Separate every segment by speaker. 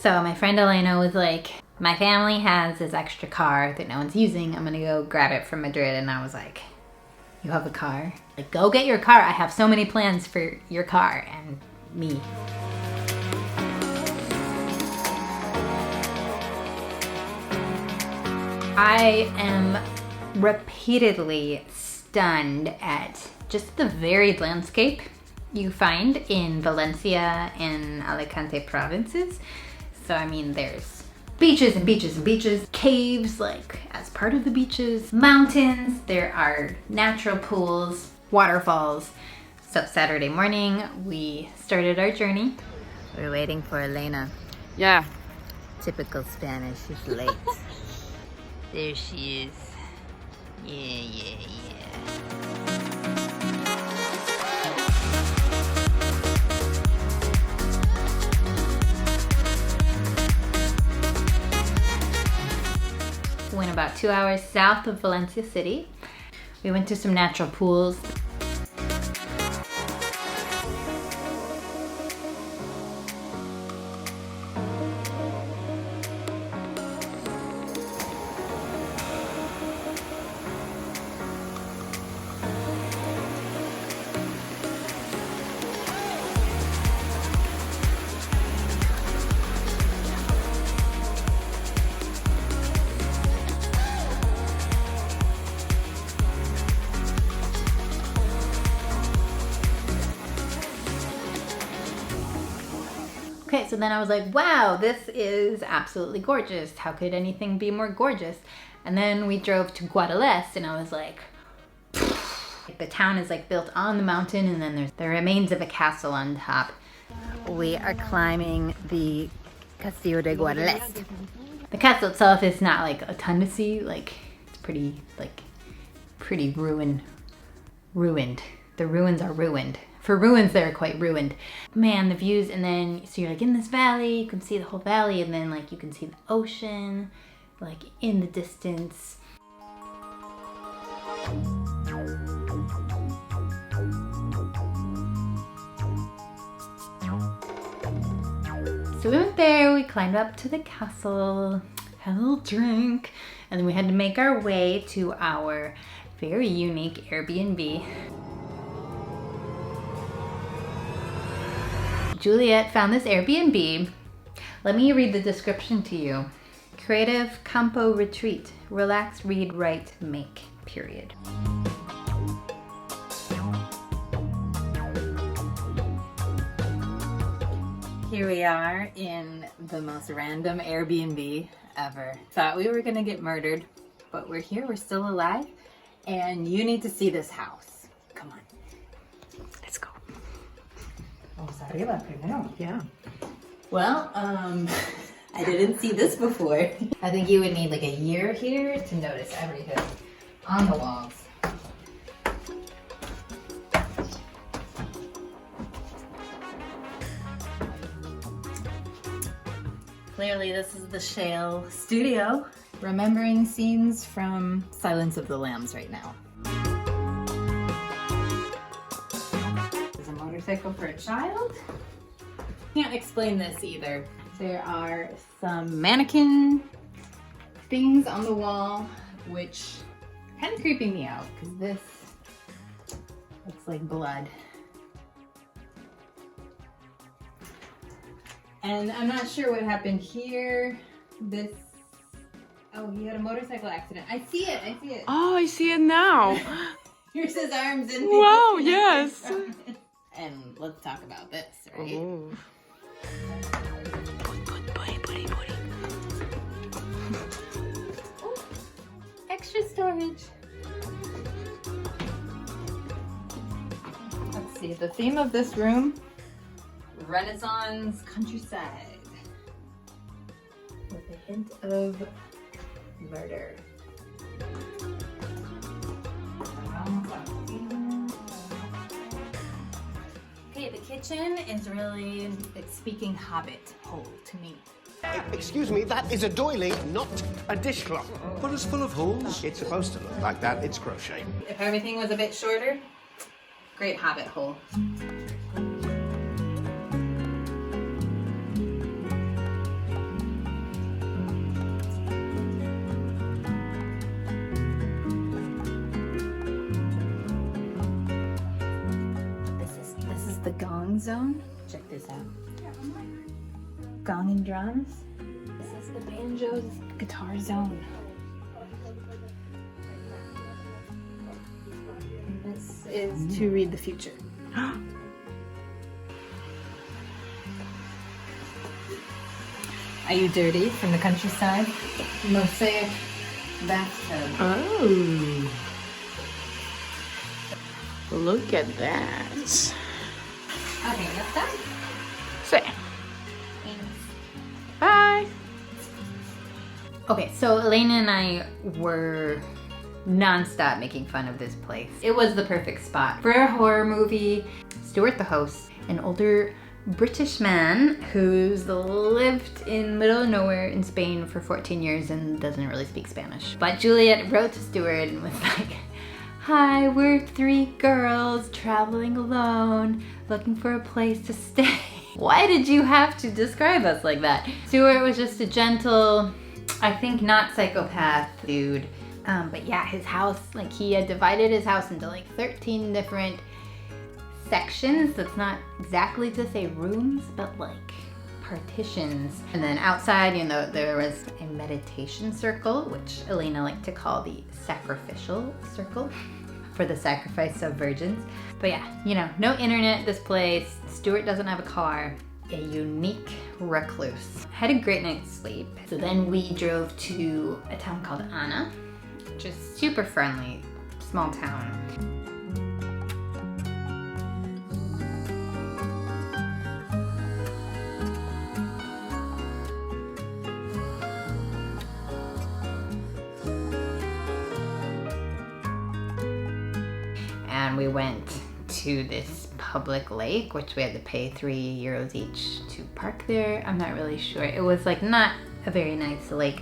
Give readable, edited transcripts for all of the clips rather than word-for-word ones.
Speaker 1: So my friend Elena was like, my family has this extra car that no one's using. I'm gonna go grab it from Madrid. And I was like, you have a car? Like, go get your car. I have so many plans for your car and me. I am repeatedly stunned at just the varied landscape you find in Valencia and Alicante provinces. So I mean, there's beaches and beaches and beaches, caves like as part of the beaches, mountains, there are natural pools, waterfalls. So Saturday morning, we started our journey. We're waiting for Elena.
Speaker 2: Yeah.
Speaker 1: Typical Spanish, she's late. There she is. Yeah. Went about 2 hours south of Valencia City. We went to some natural pools. Okay, so then I was like, wow, this is absolutely gorgeous. How could anything be more gorgeous? And then we drove to Guadalest and I was like, the town is like built on the mountain and then there's the remains of a castle on top. We are climbing the Castillo de Guadalest. The castle itself is not like a ton to see, like it's pretty ruined. The ruins are ruined. For ruins, they're quite ruined. Man, the views, and then, so you're like in this valley, you can see the whole valley, and then like you can see the ocean, like in the distance. So we went there, we climbed up to the castle, had a little drink, and then we had to make our way to our very unique Airbnb. Juliet found this Airbnb. Let me read the description to you. Creative Campo Retreat. Relax, read, write, make, period. Here we are in the most random Airbnb ever. Thought we were gonna get murdered, but we're here, we're still alive, and you need to see this house. Come on. Let's go.
Speaker 2: Vamos arriba primero. Yeah.
Speaker 1: Well, I didn't see this before. I think you would need like a year here to notice everything on the walls. Clearly this is the Shale studio. Remembering scenes from Silence of the Lambs right now. There's a motorcycle for a child. Can't explain this either. There are some mannequin things on the wall, which are kind of creeping me out because this looks like blood. And I'm not sure what happened here. Oh, he had a motorcycle accident. I see it.
Speaker 2: Oh, I see it now.
Speaker 1: Here's his arms and
Speaker 2: Wow, yes.
Speaker 1: And let's talk about this, right?
Speaker 2: Oh.
Speaker 1: Extra storage. Let's see, the theme of this room, Renaissance countryside with a hint of murder. Okay, the kitchen is really, it's speaking Hobbit hole to me.
Speaker 3: Excuse me, that is a doily, not a dishcloth.
Speaker 4: But it's full of holes.
Speaker 3: It's supposed to look like that. It's crochet.
Speaker 1: If everything was a bit shorter, great Hobbit hole. gong zone. Check this out. Gong and drums. This is the banjos guitar zone. And this is to read the future. Are you dirty from the countryside? Mosaic bathtub.
Speaker 2: Oh. Look at that.
Speaker 1: Okay, that's done.
Speaker 2: Say. Bye.
Speaker 1: Okay, so Elena and I were non-stop making fun of this place. It was the perfect spot for a horror movie. Stuart, the host, an older British man who's lived in middle of nowhere in Spain for 14 years and doesn't really speak Spanish. But Juliet wrote to Stuart and was like, "Hi, we're 3 girls traveling alone, looking for a place to stay." Why did you have to describe us like that? Stuart was just a gentle, I think not psychopath dude. But yeah, his house, like he had divided his house into like 13 different sections. That's not exactly to say rooms, but like partitions. And then outside, you know, there was a meditation circle, which Elena liked to call the sacrificial circle for the sacrifice of virgins. But yeah, you know, no internet, this place. Stuart doesn't have a car. A unique recluse. Had a great night's sleep. So then we drove to a town called Anna, which is super friendly, small town. And we went to this public lake, which we had to pay €3 each to park there. I'm not really sure. It was like not a very nice lake.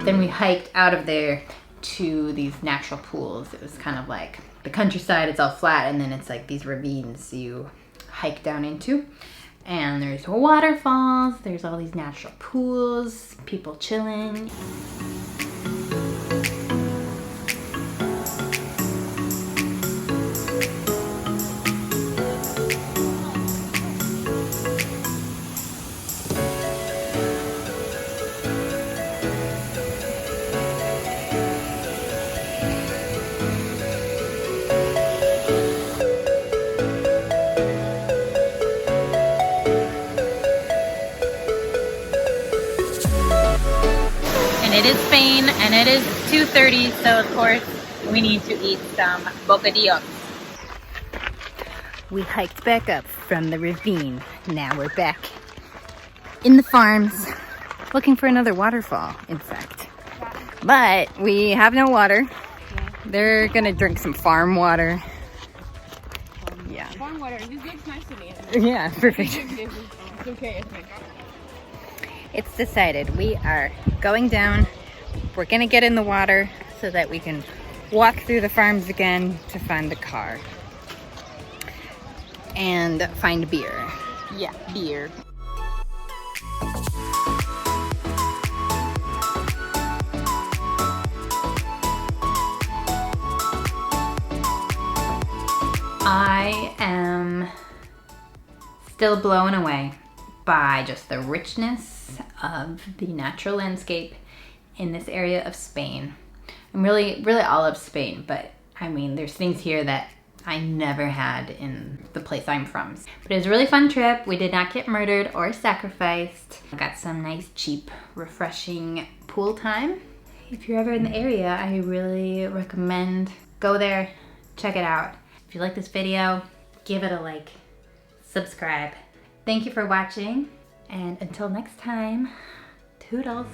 Speaker 1: Then we hiked out of there to these natural pools. It was kind of like the countryside, it's all flat, and then it's like these ravines you hike down into. And there's waterfalls, there's all these natural pools, people chilling. It is Spain and it is 2:30, so of course we need to eat some bocadillos. We hiked back up from the ravine. Now we're back in the farms looking for another waterfall, in fact. But we have no water. They're gonna drink some farm water. Yeah.
Speaker 2: Farm water. This looks nice to me.
Speaker 1: Yeah, perfect.
Speaker 2: It's okay, I think.
Speaker 1: It's decided. We are going down. We're gonna get in the water so that we can walk through the farms again to find the car. And find beer.
Speaker 2: Yeah, beer.
Speaker 1: I am still blown away by just the richness of the natural landscape in this area of Spain. And really all of Spain, but I mean, there's things here that I never had in the place I'm from. But it was a really fun trip. We did not get murdered or sacrificed. Got some nice, cheap, refreshing pool time. If you're ever in the area, I really recommend go there, check it out. If you like this video, give it a like, subscribe. Thank you for watching, and until next time, toodles.